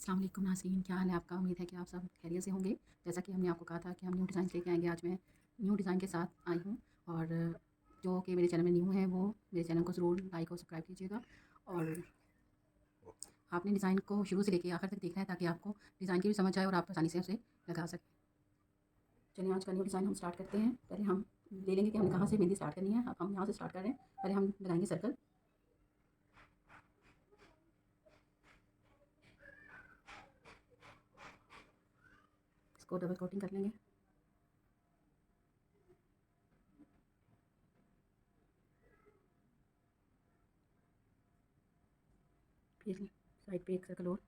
अस्सलाम वालेकुम नाज़रीन, क्या हाल है आपका? उम्मीद है कि आप सब खैरियत से होंगे। जैसा कि हमने आपको कहा था कि हम न्यू डिज़ाइन लेके आएँगे, आज मैं न्यू डिज़ाइन के साथ आई हूँ। और जो कि मेरे चैनल में न्यू है वो मेरे चैनल को ज़रूर लाइक और सब्सक्राइब कीजिएगा। और आपने डिज़ाइन को शुरू से लेके आखिर तक देखना है ताकि आपको डिज़ाइन की भी समझ आए और आप आसानी से उसे लगा सकें। चलिए आज का न्यू डिज़ाइन हम स्टार्ट करते हैं। पहले हम ले लेंगे कि हमें कहाँ से मेहंदी स्टार्ट करनी है। अब हम यहाँ से स्टार्ट कर रहे हैं। पहले हम लगाएंगे सर्कल। इसको डबल कोटिंग कर लेंगे। फिर साइड पे एक सर्कल और।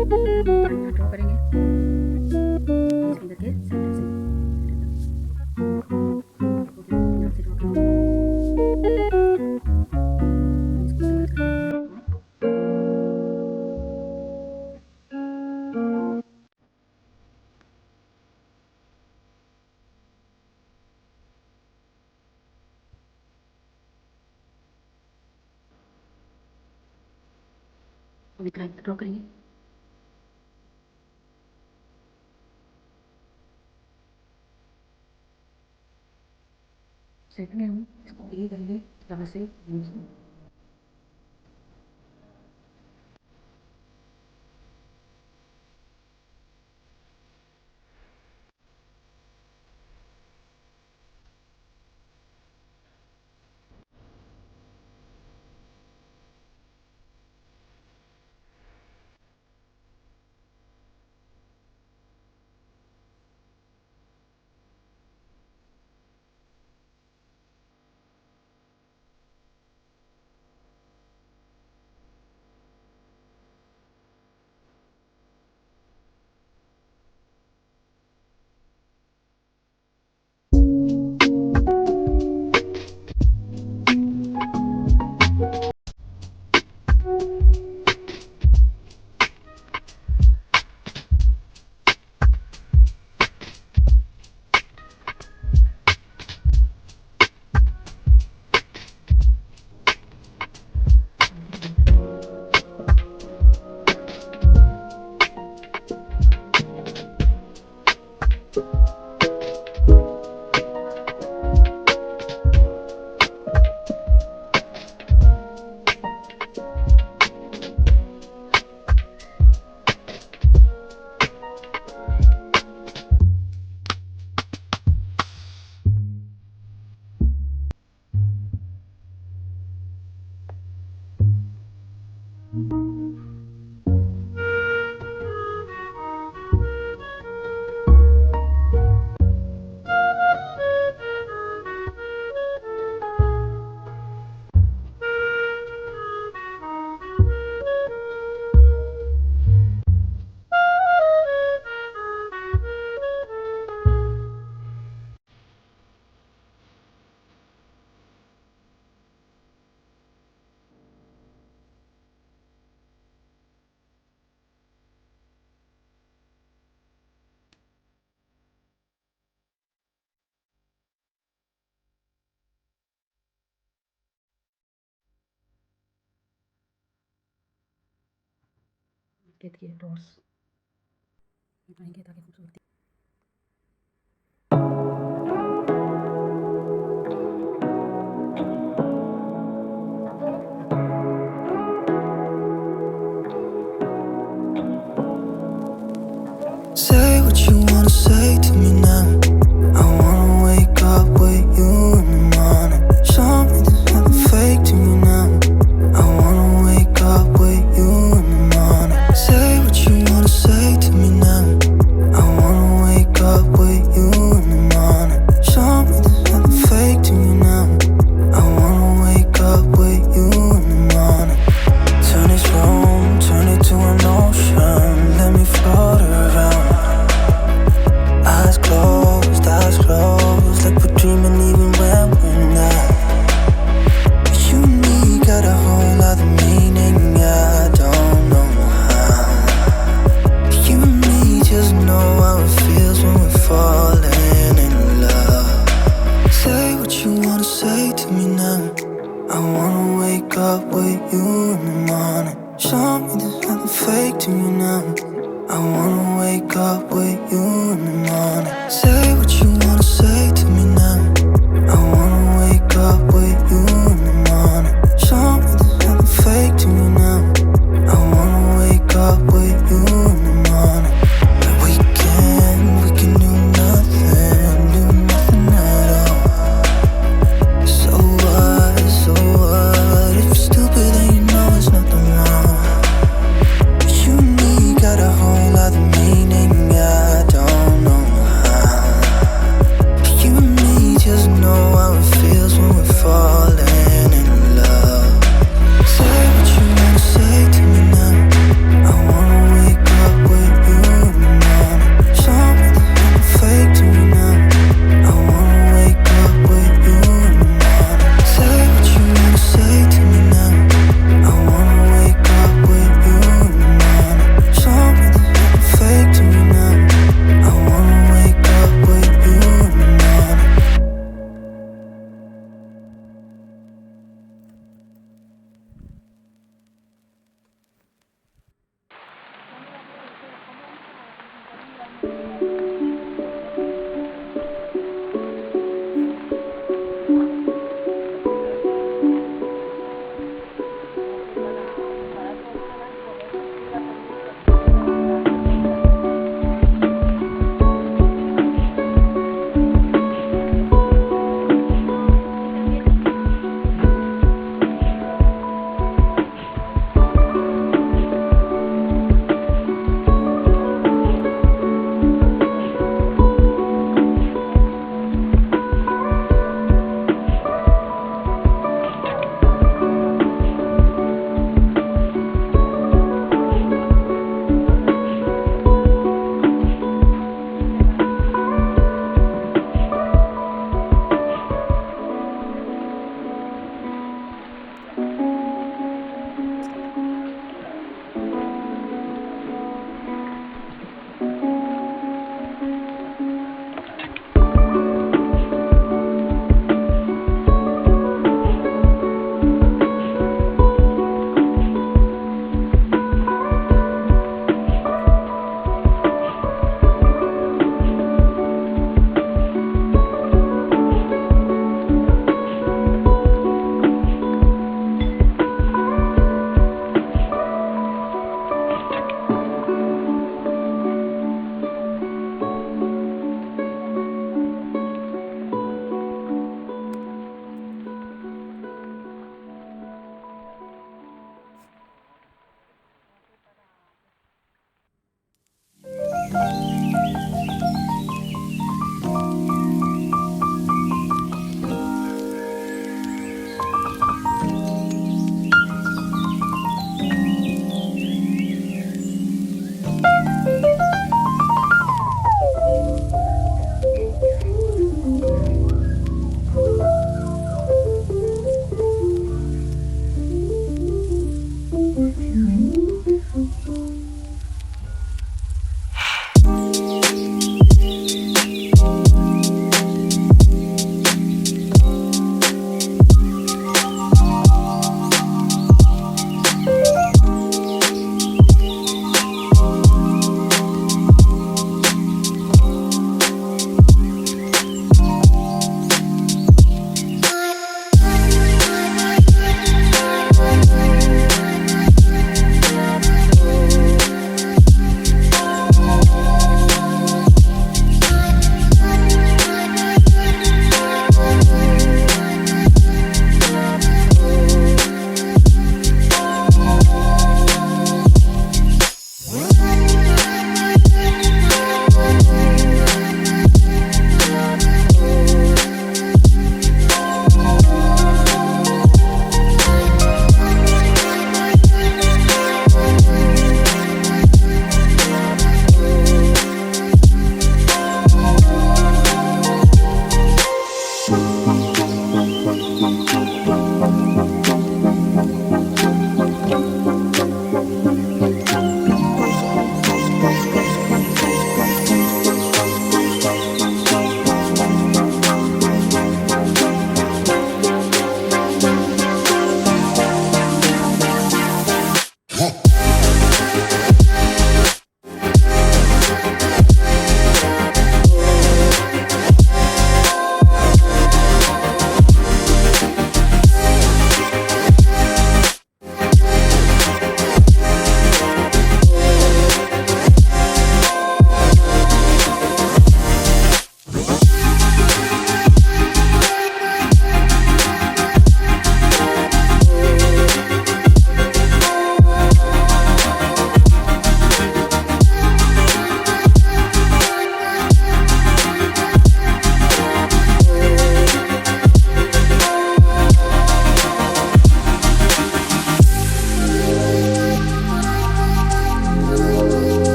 ड्रॉ करेंगे इसके अंदर के सेंटर से यहाँ से ड्रॉ करेंगे। इसको डबल कर देंगे। विद लाइन ड्रॉ करेंगे। सेट में हम इसको ये करेंगे यहाँ से get ये डॉट्स बनाएंगे ताकि खूबसूरती। Say what you wanna say to me now. I wanna wake up with you in the morning. Show me there's nothing fake to me now. I wanna wake up with you in the morning. Say what you wanna say to me now. I wanna wake up with you in the morning. Show me there's nothing fake to me now. I wanna wake up with you in the morning. Turn this room, turn it to an ocean. Let me float around. Eyes closed.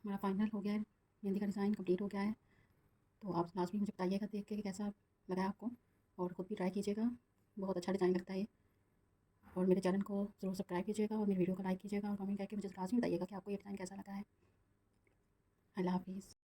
हमारा final हो गया है, मेहंदी का design complete हो गया है। तो आप लाजमी मुझे बताइएगा देख के कि कैसा लगा आपको, और ख़ुद भी ट्राई कीजिएगा, बहुत अच्छा डिज़ाइन लगता है। और मेरे चैनल को ज़रूर सब्सक्राइब कीजिएगा और मेरी वीडियो को लाइक कीजिएगा और कमेंट करके मुझे लाजमी बताइएगा कि आपको ये डिज़ाइन कैसा लगा है। अल्लाह हाफ़िज़।